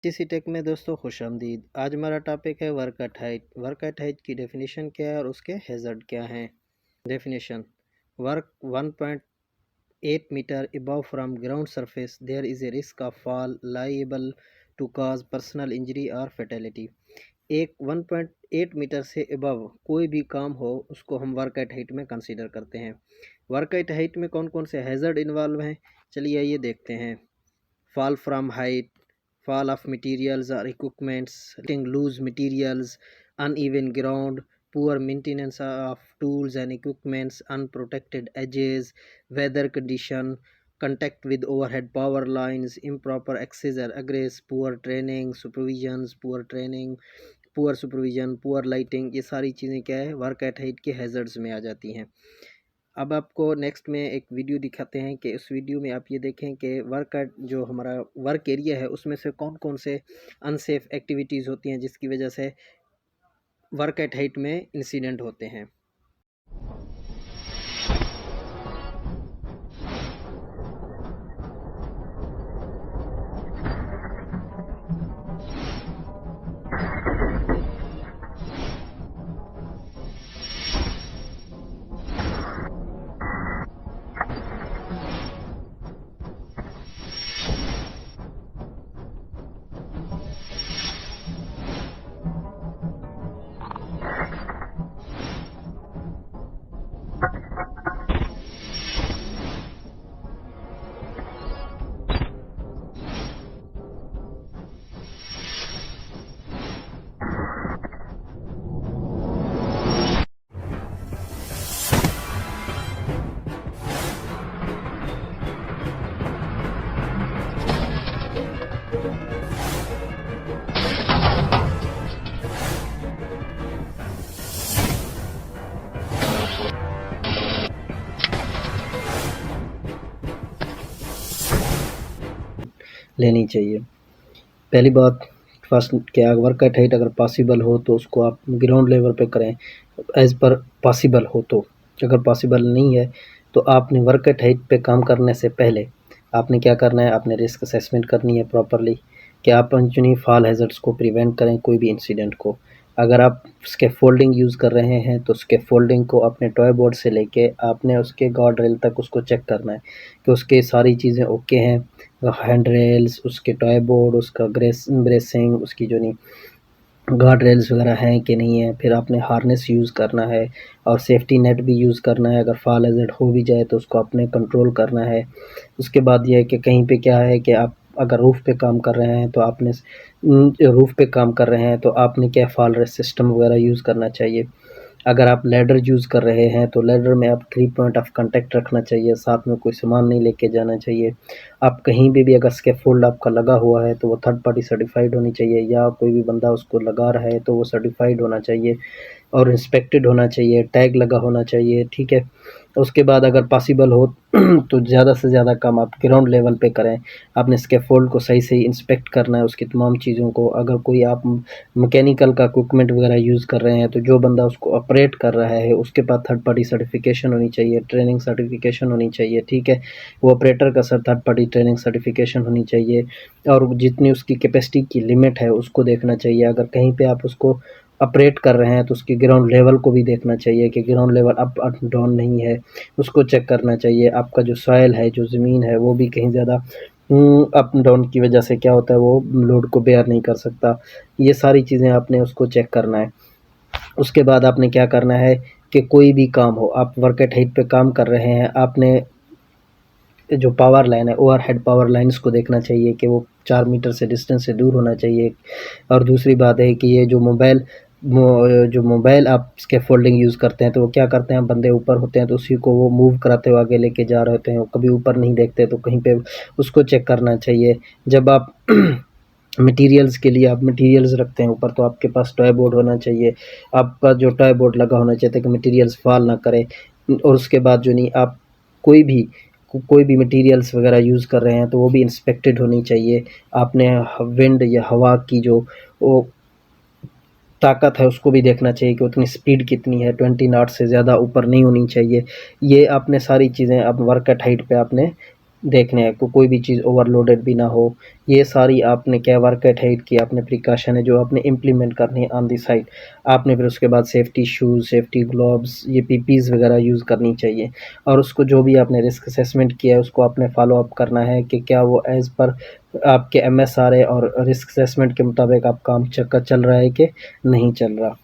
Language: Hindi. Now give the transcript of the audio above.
टीसी टेक में दोस्तों खुशामदीद। आज हमारा टॉपिक है work at height. Work at height की डेफिनेशन क्या है और उसके हैज़र्ड क्या हैं। Definition: work 1.8 metre above from ground surface there is a risk of fall liable to cause personal injury और फैटेलिटी। एक 1.8 मीटर से अबव कोई भी काम हो उसको हम वर्क एट हाइट में कंसीडर करते हैं। वर्क एट हाइट में कौन कौन से हैज़र्ड इन्वॉल्व हैं, चलिए ये देखते हैं। Fall from height, fall of materials or equipments, hitting loose materials, uneven ground, poor maintenance of tools and equipments, unprotected edges, weather condition, contact with overhead power lines, improper access or egress, poor training, poor supervision, poor lighting, ये सारी चीज़ें क्या है वर्क एट हाइट के हैज़र्ड्स में आ जाती हैं। अब आपको नेक्स्ट में एक वीडियो दिखाते हैं कि उस वीडियो में आप ये देखें कि वर्क जो हमारा वर्क एरिया है उसमें से कौन कौन से अनसेफ एक्टिविटीज़ होती हैं जिसकी वजह से वर्क एट हाइट में इंसिडेंट होते हैं। लेनी चाहिए। पहली बात फर्स्ट क्या, वर्क एट हाइट अगर पॉसिबल हो तो उसको आप ग्राउंड लेवल पे करें एज़ पर पॉसिबल हो। तो अगर पॉसिबल नहीं है तो आपने वर्क एट हाइट पे काम करने से पहले आपने क्या करना है, आपने रिस्क असेसमेंट करनी है प्रॉपरली कि आप चुनी फॉल हैज़र्ड्स को प्रिवेंट करें कोई भी इंसिडेंट को। अगर आप स्कैफोल्डिंग यूज़ कर रहे हैं तो स्कैफोल्डिंग को अपने टॉय बोर्ड से लेके आपने उसके गार्ड रेल तक उसको चेक करना है कि उसके सारी चीज़ें ओके हैं, हैंड रेल्स, उसके टॉय बोर्ड, उसका ब्रेसिंग, उसकी जो नहीं गार्ड रेल्स वगैरह हैं कि नहीं है। फिर आपने हार्नेस यूज़ करना है और सेफ्टी नेट भी यूज़ करना है। अगर फॉल हैज़र्ड हो भी जाए तो उसको अपने कंट्रोल करना है। उसके बाद ये है कि कहीं पे क्या है कि आप अगर रूफ़ पे काम कर रहे हैं तो आपने रूफ़ पे काम कर रहे हैं तो आपने क्या फॉल रेस्ट सिस्टम वगैरह यूज़ करना चाहिए। अगर आप लैडर यूज़ कर रहे हैं तो लैडर में आप 3 पॉइंट ऑफ कांटेक्ट रखना चाहिए, साथ में कोई सामान नहीं लेके जाना चाहिए। आप कहीं भी अगर स्कैफोल्ड आपका लगा हुआ है तो वो थर्ड पार्टी सर्टिफाइड होनी चाहिए, या कोई भी बंदा उसको लगा रहा है तो वो सर्टिफाइड होना चाहिए और इंस्पेक्टेड होना चाहिए, टैग लगा होना चाहिए, ठीक है। उसके बाद अगर पॉसिबल हो तो ज़्यादा से ज़्यादा काम आप ग्राउंड लेवल पे करें। आपने स्कैफोल्ड को सही से इंस्पेक्ट करना है, उसकी तमाम चीज़ों को। अगर कोई आप मैकेनिकल का इक्विपमेंट वगैरह यूज़ कर रहे हैं तो जो बंदा उसको ऑपरेट कर रहा है उसके पास थर्ड पार्टी सर्टिफिकेशन होनी चाहिए, ट्रेनिंग सर्टिफिकेशन होनी चाहिए, ठीक है। वो ऑपरेटर का sir third party training certification होनी चाहिए और जितनी उसकी कैपेसिटी की लिमिट है उसको देखना चाहिए। अगर कहीं पे आप उसको ऑपरेट कर रहे हैं तो उसकी ग्राउंड लेवल को भी देखना चाहिए कि ग्राउंड लेवल अप डाउन नहीं है, उसको चेक करना चाहिए। आपका जो सॉइल है, जो ज़मीन है, वो भी कहीं ज़्यादा अप डाउन की वजह से क्या होता है वो लोड को बेयर नहीं कर सकता। ये सारी चीज़ें आपने उसको चेक करना है। उसके बाद आपने क्या करना है कि कोई भी काम हो, आप वर्क एट हाइट पे काम कर रहे हैं, आपने जो पावर लाइन है ओवरहेड पावर लाइन्स को देखना चाहिए कि वो 4 मीटर से डिस्टेंस से दूर होना चाहिए। और दूसरी बात है कि ये जो मोबाइल आप स्कैफोल्डिंग यूज़ करते हैं तो वो क्या करते हैं, बंदे ऊपर होते हैं तो उसी को वो मूव कराते हुए आगे लेके जा रहे होते हैं, वो कभी ऊपर नहीं देखते तो कहीं पे उसको चेक करना चाहिए। जब आप मटेरियल्स के लिए आप मटेरियल्स रखते हैं ऊपर तो आपके पास टॉय बोर्ड होना चाहिए। आपका जो टॉय बोर्ड लगा होना चाहिए कि मटेरियल्स फॉल ना करे। और उसके बाद जो नहीं आप कोई भी मटेरियल्स वगैरह यूज़ कर रहे हैं तो वो भी इंस्पेक्टेड होनी चाहिए। आपने विंड या हवा की जो वो ताकत है उसको भी देखना चाहिए कि उतनी स्पीड कितनी है, 20 नॉट से ज़्यादा ऊपर नहीं होनी चाहिए। ये आपने सारी चीज़ें आप वर्क एट हाइट पे आपने देखने हैं कि कोई भी चीज़ ओवरलोडेड भी ना हो। ये सारी आपने क्या वर्क एट हाइट की आपने प्रिकॉशन है जो आपने इम्प्लीमेंट करनी है ऑन द साइट। आपने फिर उसके बाद सेफ्टी शूज़, सेफ्टी ग्लोव्स, ये पीपीज़ वगैरह यूज़ करनी चाहिए और उसको जो भी आपने रिस्क असेसमेंट किया है उसको आपने फॉलो अप करना है कि क्या वो एज़ पर आपके एमएसआरए और रिस्क असेसमेंट के मुताबिक आप काम चल रहा है कि नहीं चल रहा।